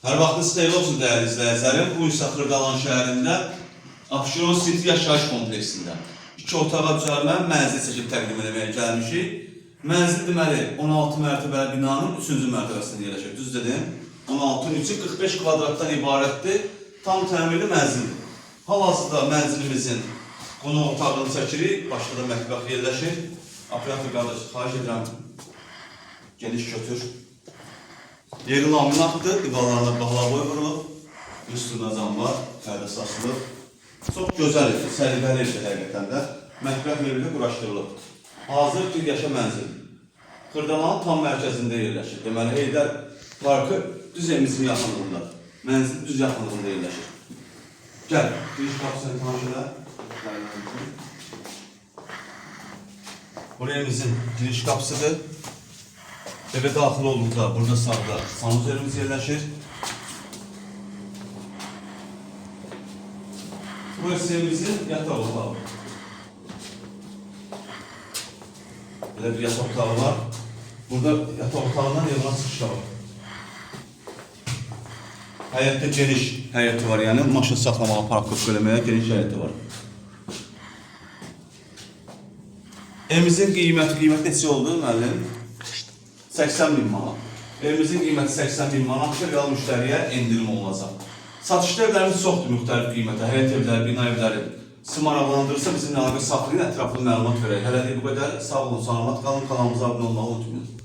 Hər vaxtınız xeyirli olsun dəyərli izləyicilərim. Bu isə Xırdalan şəhərində Abşeron City yaşayış kompleksində 2 otağa düzəlmə mənzil çəkib təqdim etməyə gəlmişik. Mənzil deməli 16 mərtəbəli binanın 3-cü mərtəbəsində yerləşir. Düz dedim. 16-ın 3-ü 45 kvadratdan ibarətdir. Tam təmirli mənzildir. Hal-hazırda mənzilimizin qonaq otağını çəkirik. Başda da mətbəx yerləşir. Operator qardaş, xahiş edirəm, geniş götür. Yeri laminatdır, divarlarına bahlavoy vurulub, üstünə cam var, pərdə saçılıb. Çox gözəl, səliqəli evdir həqiqətən də. Mətbəx mebeli quraşdırılıb. Hazır bir yaşa mənzil. Xırdalanın tam mərkəzində yerləşir. Deməli, Heydər Parkı düz evimizin yaxınlığında. Mənzil düz yaxınlığında yerləşir. Gəl, giriş qapısını tanış elə. Buraya evimizin giriş qapısıdır. Eve daxil olduqda burada sağda sanuzerimiz yerləşir. Burası evimizin yataq otağı. Böyle bir yataq otağı var. Burada yataq otağından evına çıxışda var. Həyətdə geniş həyəti var, yəni maşın saxlamağa, parkov eləməyə geniş həyəti var. Evimizin qiyməti neçə oldu müəllim? 80.000 manat. Evimizin qiyməti 80.000 manatdır, real müştəriyə endirim olunacaq. Satışda evlərimiz çoxdur müxtəlif qiymətə. Həyət evləri, bina evləri sizi maraqlandırırsa bizim əlaqə saxlayın, ətraflı məlumat verək. Hələlik bu qədər. Sağ olun, salamat qalın, kanalımıza abunə olmağı unutmayın.